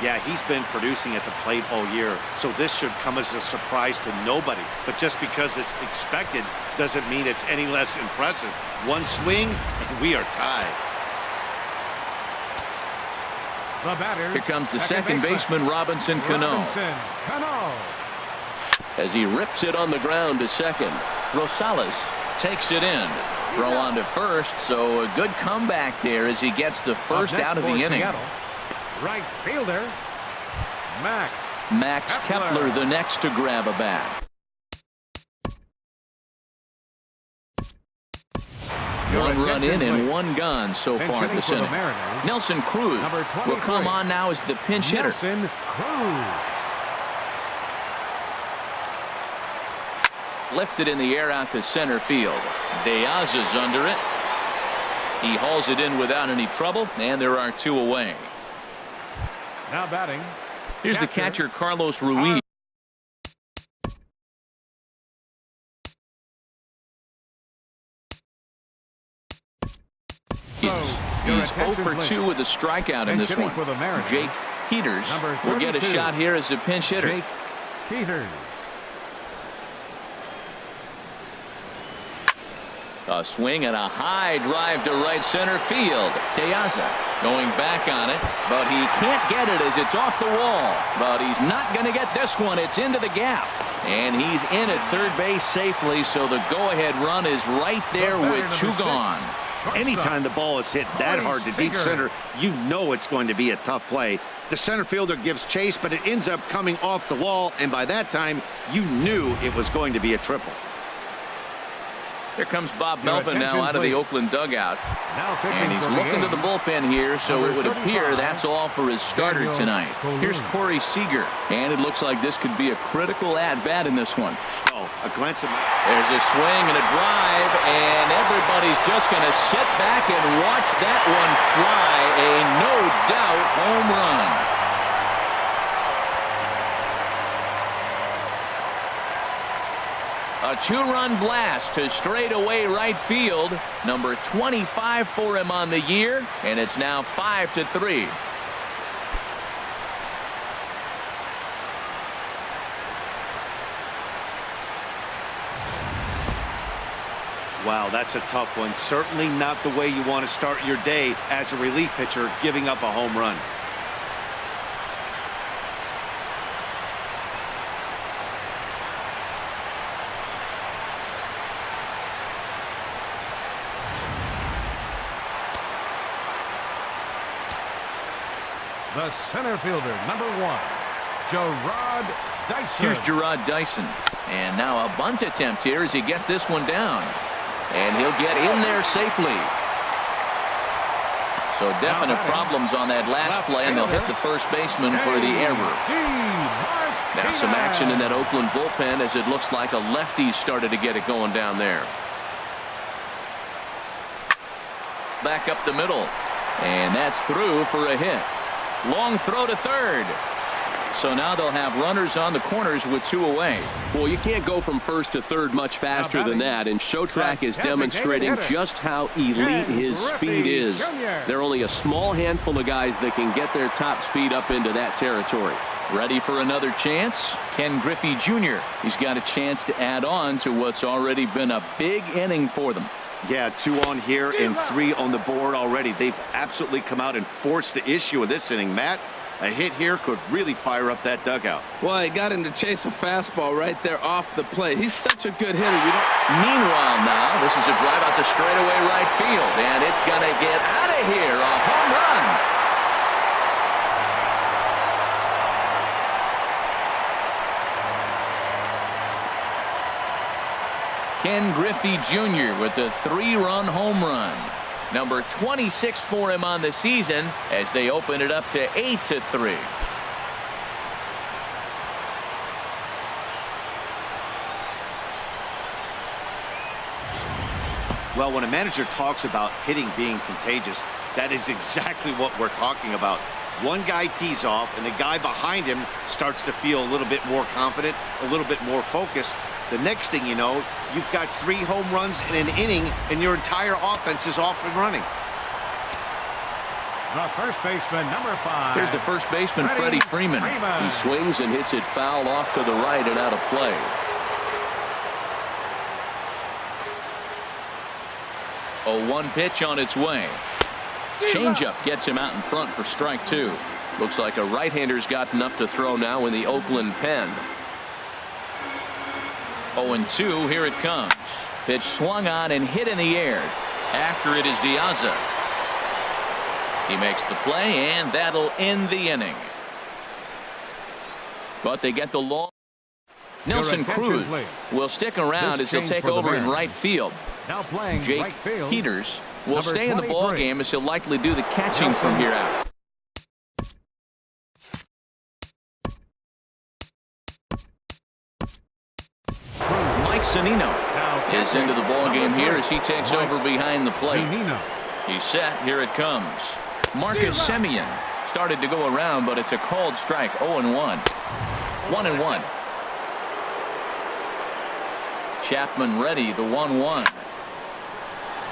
Yeah, he's been producing at the plate all year, so this should come as a surprise to nobody. But just because it's expected doesn't mean it's any less impressive. One swing, and we are tied. The batter, here comes the second baseman, Robinson Cano. As he rips it on the ground to second. Rosales takes it in. Throw on to first, so a good comeback there as he gets the first out of the inning. Right fielder, Max Kepler, the next to grab a bat. One run in and one gone so far this inning. Nelson Cruz will come on now as the pinch hitter. Lifted in the air out to center field. Diaz under it. He hauls it in without any trouble, and there are two away. Now batting. Here's the catcher, Carlos Ruiz. He's 0 for 2 with a strikeout in this one. Jake Peters will get a shot here as a pinch hitter. Jake Peters. A swing and a high drive to right center field. Piazza going back on it, but he can't get it as it's off the wall. But he's not going to get this one. It's into the gap. And he's in at third base safely, so the go-ahead run is right there with two gone. Anytime the ball is hit that hard to deep center, you know it's going to be a tough play. The center fielder gives chase, but it ends up coming off the wall, and by that time, you knew it was going to be a triple. Here comes Bob Melvin now out of the Oakland dugout. And he's looking to the bullpen here, so it would appear that's all for his starter tonight. Here's Corey Seager, and it looks like this could be a critical at-bat in this one. Oh, a glance at... There's a swing and a drive, and everybody's just going to sit back and watch that one fly. A no-doubt home run. A two-run blast to straightaway right field. Number 25 for him on the year, and it's now 5-3. Wow, that's a tough one. Certainly not the way you want to start your day as a relief pitcher, giving up a home run. The center fielder, number 1, Gerard Dyson. Here's Gerard Dyson. And now a bunt attempt here as he gets this one down. And he'll get in there safely. So definite problems on that last play, and they'll hit the first baseman for the error. Now some action in that Oakland bullpen as it looks like a lefty started to get it going down there. Back up the middle. And that's through for a hit. Long throw to third. So now they'll have runners on the corners with two away. Well, you can't go from first to third much faster than that, and Showtrack is demonstrating just how elite his speed is. There are only a small handful of guys that can get their top speed up into that territory. Ready for another chance? Ken Griffey Jr. He's got a chance to add on to what's already been a big inning for them. Yeah, 2 on here and 3 on the board already. They've absolutely come out and forced the issue of this inning. Matt, a hit here could really fire up that dugout. Well, he got him to chase a fastball right there off the plate. He's such a good hitter. Meanwhile now, this is a drive out to straightaway right field, and it's going to get out of here. A home run. Ken Griffey Jr. with the 3-run home run. Number 26 for him on the season as they open it up to 8-3. Well, when a manager talks about hitting being contagious, that is exactly what we're talking about. One guy tees off, and the guy behind him starts to feel a little bit more confident, a little bit more focused. The next thing you know, you've got 3 home runs in an inning, and your entire offense is off and running. The first baseman, number 5. Here's the first baseman, Freddie Freeman. He swings and hits it foul off to the right and out of play. 0-1 pitch on its way. Changeup gets him out in front for strike 2. Looks like a right-hander's got enough to throw now in the Oakland pen. 0-2, here it comes. Pitch swung on and hit in the air. After it is Diaza. He makes the play, and that'll end the inning. But they get the long. Nelson Cruz will stick around as he'll take over in right field. Now playing Jake right field, Peters will number stay in the ball 23. game as he'll likely do the catching from here out. Mike Zunino is into the ball game here as he takes over behind the plate. He's set. Here it comes. Marcus Semien started to go around, but it's a called strike. 0-1. 1-1. Chapman ready. The 1-1.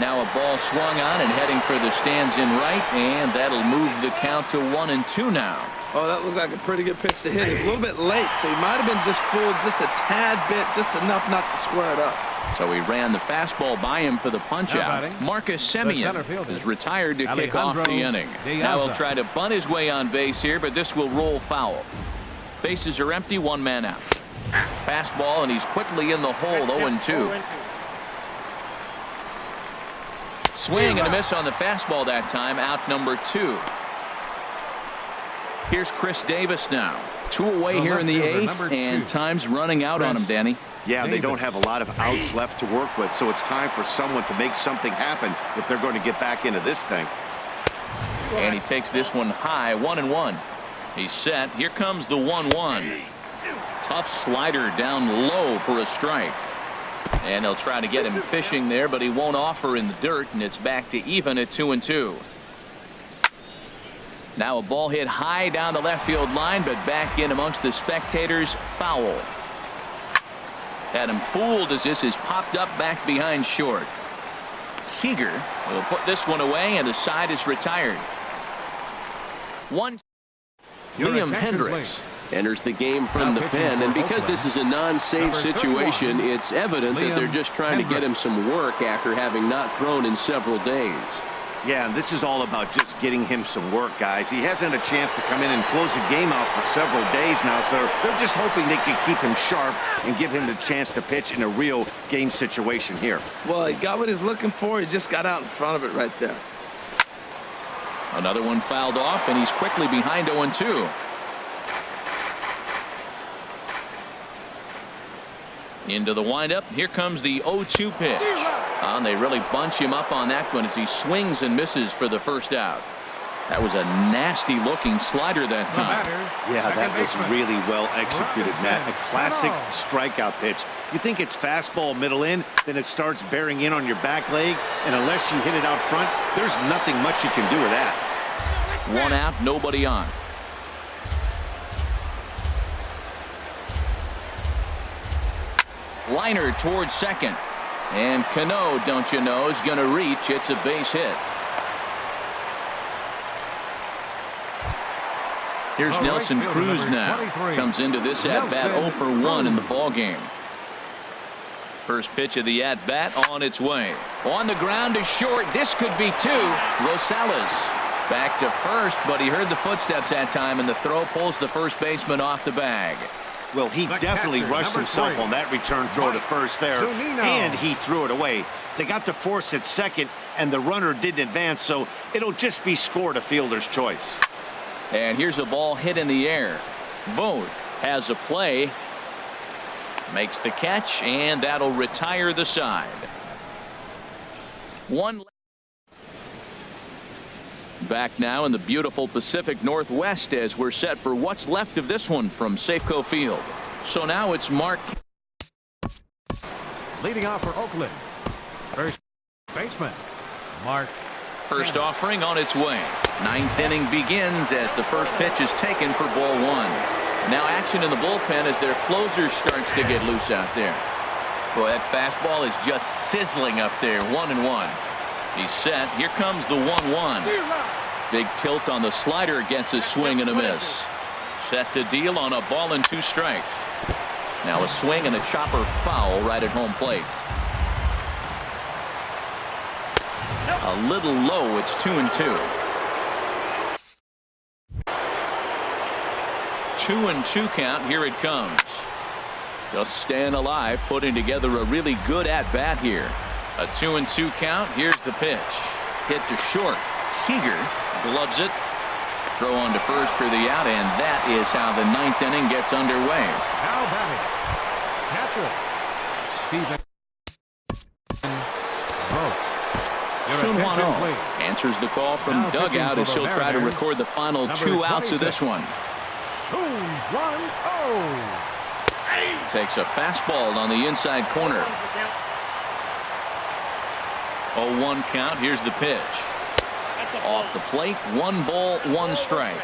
Now a ball swung on and heading for the stands in right, and that'll move the count to 1-2 now. Oh, that looked like a pretty good pitch to hit. It was a little bit late, so he might have been just fooled just a tad bit, just enough not to square it up. So he ran the fastball by him for the punch out. Marcus Semien is retired to kick off the inning. Now he'll try to bunt his way on base here, but this will roll foul. Bases are empty, 1 man out. Fastball, and he's quickly in the hole. 0-2. Swing and a miss on the fastball that time. Out number 2. Here's Chris Davis now. 2 away here in the 8th, and time's running out on him, Danny. Yeah, they don't have a lot of outs left to work with, so it's time for someone to make something happen if they're going to get back into this thing. And he takes this one high. 1-1. He's set. Here comes the 1-1. Tough slider down low for a strike. And they'll try to get him fishing there, but he won't offer in the dirt, and it's back to even at 2-2. Now a ball hit high down the left field line, but back in amongst the spectators. Foul. Had him fooled as this is popped up back behind short. Seager will put this one away, and the side is retired. Liam Hendricks enters the game from the pen, and because this is a non-save situation, it's evident that they're just trying to get him some work after having not thrown in several days. Yeah, and this is all about just getting him some work, guys. He hasn't had a chance to come in and close the game out for several days now, so they're just hoping they can keep him sharp and give him the chance to pitch in a real game situation here. Well, he got what he's looking for. He just got out in front of it right there. Another one fouled off, and he's quickly behind 0-2. Into the windup. Here comes the 0-2 pitch. And they really bunch him up on that one as he swings and misses for the first out. That was a nasty looking slider that time. Yeah, that was really well executed, Matt. A classic strikeout pitch. You think it's fastball middle in, then it starts bearing in on your back leg, and unless you hit it out front, there's nothing much you can do with that. 1 out, nobody on. Liner towards second. And Cano, don't you know, is going to reach. It's a base hit. Here's Nelson Cruz now. Comes into this at-bat 0 for 1 in the ballgame. First pitch of the at-bat on its way. On the ground to short. This could be 2. Rosales back to first, but he heard the footsteps that time, and the throw pulls the first baseman off the bag. Well, he definitely rushed himself on that return throw to first there, and he threw it away. They got to force at second, and the runner didn't advance, so it'll just be scored a fielder's choice. And here's a ball hit in the air. Vogt has a play. Makes the catch, and that'll retire the side. One. Back now in the beautiful Pacific Northwest as we're set for what's left of this one from Safeco Field. So now it's Mark. Leading off for Oakland. First baseman, Mark. First offering on its way. 9th inning begins as the first pitch is taken for ball 1. Now action in the bullpen as their closer starts to get loose out there. Boy, that fastball is just sizzling up there. 1-1. He's set. Here comes the 1-1. Big tilt on the slider gets a swing and a miss. Set to deal on a ball and 2 strikes. Now a swing and a chopper foul right at home plate. A little low. It's 2-2. 2-2 count. Here it comes. Just staying alive, putting together a really good at-bat here. A 2-2 count. Here's the pitch. Hit to short. Seager gloves it. Throw on to first for the out, and that is how the 9th inning gets underway. Now batting, catcher Stephen Sunhwan answers the call from Now dugout as he'll try to Mariners, record the final number 2 outs of 26. this one. Takes a fastball on the inside corner. 0-1 count. Here's the pitch. Off the plate. 1 ball, 1 strike.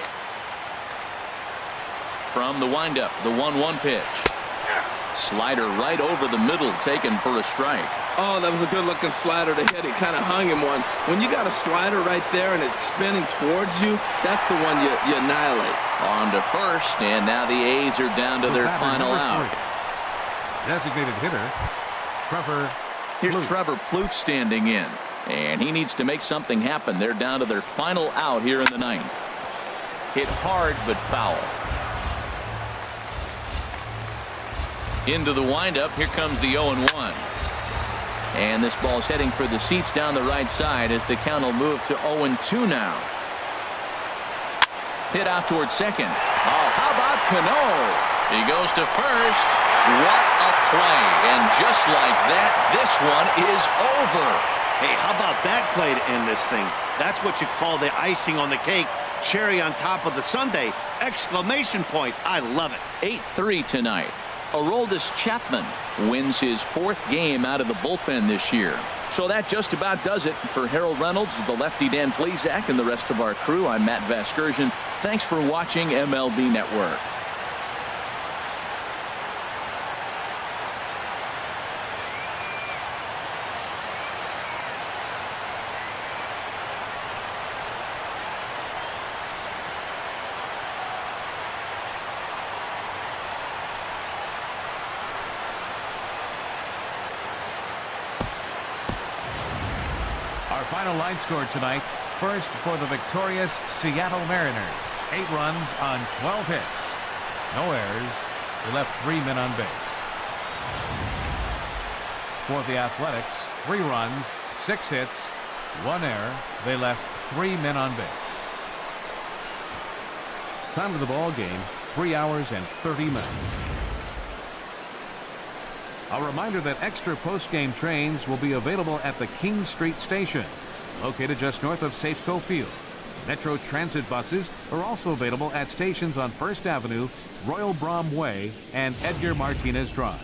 From the windup, the 1-1 pitch. Slider right over the middle, taken for a strike. Oh, that was a good-looking slider to hit. He kind of hung him one. When you got a slider right there and it's spinning towards you, that's the one you annihilate. On to first, and now the A's are down to their final out. Designated hitter Trevor. Here's Plouffe. Trevor Plouffe standing in, and he needs to make something happen. They're down to their final out here in the 9th. Hit hard but foul. Into the windup. Here comes the 0-1. And this ball's heading for the seats down the right side as the count will move to 0-2 now. Hit out towards second. Oh, how about Cano? He goes to first. What a play. And just like that, this one is over. Hey, how about that play to end this thing? That's what you call the icing on the cake. Cherry on top of the sundae. Exclamation point. I love it. 8-3 tonight. Aroldis Chapman wins his 4th game out of the bullpen this year. So that just about does it for Harold Reynolds, the lefty Dan Plesac, and the rest of our crew. I'm Matt Vasgersian. Thanks for watching MLB Network. Our final line score tonight. First for the victorious Seattle Mariners. 8 runs on 12 hits. No errors. They left 3 men on base. For the Athletics, 3 runs, 6 hits, 1 error. They left 3 men on base. Time of the ball game, 3 hours and 30 minutes. A reminder that extra post-game trains will be available at the King Street Station, located just north of Safeco Field. Metro Transit buses are also available at stations on First Avenue, Royal Brom Way, and Edgar Martinez Drive.